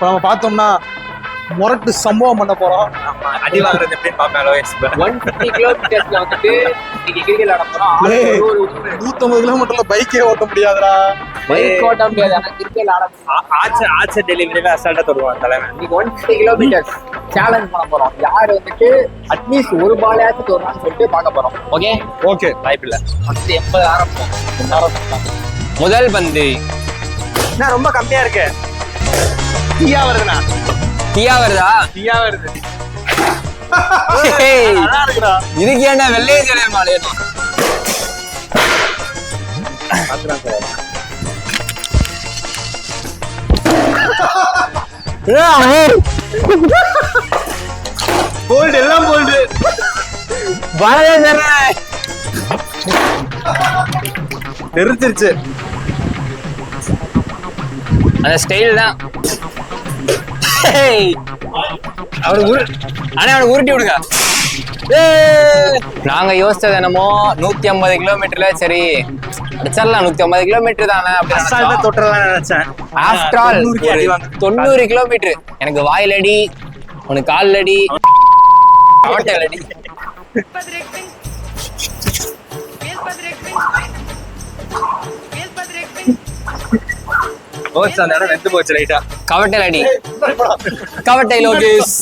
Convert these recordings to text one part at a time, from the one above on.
நம்ம பார்த்தோம்னா முரட்டு சம்பவம் பண்ண போறோம். அடி வாங்குறது எப்படின்னு பார்ப்பேன். 150 கிலோமீட்டர்ஸ்ல வந்துட்டு இன்னைக்கு கிரிக்கெட் ஆட போறோம். 150 கிலோமீட்டர்ல பைக்கே ஓட்ட முடியாதுடா. பைக் ஓட்ட முடியாது, ஆனா கிரிக்கெட் ஆட முடியும். ஆச்ச டெலிவரியில அசால்ட்டா தொடுவான் தலைவன். இன்னைக்கு 150 கிலோமீட்டர்ஸ் சேலஞ்ச் பண்ண போறோம். யாரு வந்துட்டு அட்லீஸ்ட் ஒரு பாலையாச்சும் தொடுறான்னு சொல்லிட்டு பார்க்க போறோம். ஓகே ஓகே, வாய்ப்பில்லை. 80 ஆரம்பம். முதல் பந்து என்ன ரொம்ப கம்மியா இருக்கு. தீயா வருதுண்ணா. தீயா வருதா? தீயா வருது. இதுக்கு என்ன வெள்ளையே சொல்ல மாட்டேன். போல்டு எல்லாம் போல்டு. தெரிஞ்சிருச்சு. அந்த ஸ்டைல் தான். அவனுக்கு உருட்டி விடுங்க. நாங்க யோசிச்சது என்னமோ 150 கிலோமீட்டர்ல சரி அடிச்சிடலாம். 150 கிலோமீட்டர் தானே அசால்ட்டா தொட்டுறலாம் நினைச்சேன். After all 90 kilometre. எனக்கு வாயில் அடி, உனக்கு கால் அடி, காட்டல் அடி. அந்த இடம் வெந்து போச்சு ரைட்டா. கவட்டல் அடி, கவட்டை லோகேஷ்.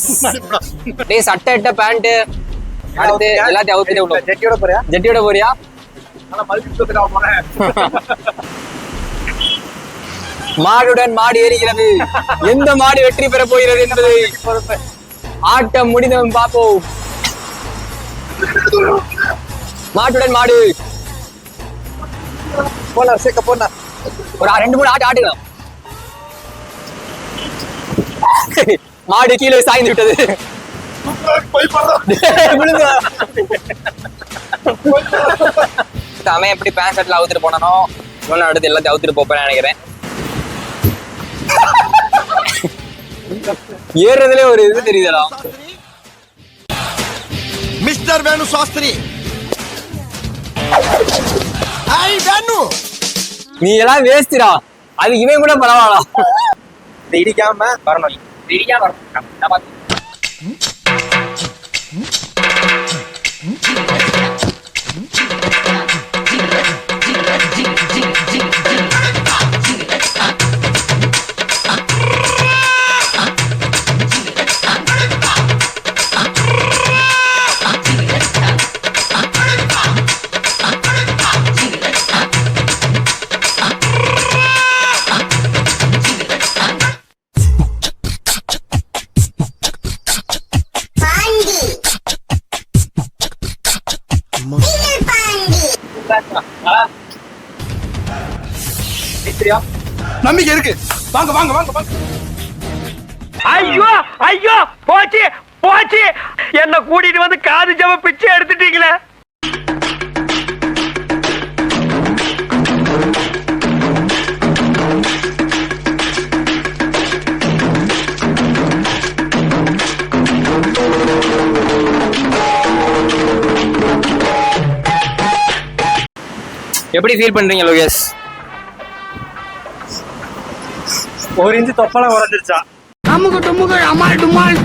டேய் சட்டை இட்ட பேண்ட் அடுத்து எல்லாத்தையும் அவுத்துட்டே விடு. ஜெட்டியோட போறியா? ஜெட்டியோட போறியா? மாடுடன் மாடு ஏறுகிறது. எந்த மாடு வெற்றி பெற போகிறது என்பது ஆட்டம் முடிந்தவன் பார்ப்போம். மாட்டுடன் மாடு போனா சேர்க்க போனா ஒரு 2-3 ஆட்டுக்கலாம். மாடு கீழே சாய்ந்து விட்டது. அவன் எப்படி பேண்ட் ஷர்ட்ல அவுத்துட்டு போனானோ இவன் அடுத்து எல்லாத்தையும் அவுத்துட்டு போப்பேன்னு நினைக்கிறேன். ஏறுறதுல ஒரு இது தெரியுதா? மிஸ்டர் வேணு சாஸ்திரி. ஹாய் வேணு. நீ எல்லாம் வேஸ்டிடா. அது இவன் கூட பரவாயில்ல. இடிக்காம வரணும். இடிக்காம வரணும். நம்பிக்கை இருக்கு. வாங்க வாங்க வாங்க வாங்க. ஐயோ ஐயோ போச்சு போச்சு. என்ன கூட்டிட்டு வந்து காது ஜவ பிச்சை எடுத்துட்டீங்களே. எப்படி ஃபீல் பண்றீங்க லோகேஷ்? ஒரு இன்ச்சு தொப்பலாம் உடஞ்சிருச்சா? அமுக்கு டுமுக்கு அமால் டுமால்.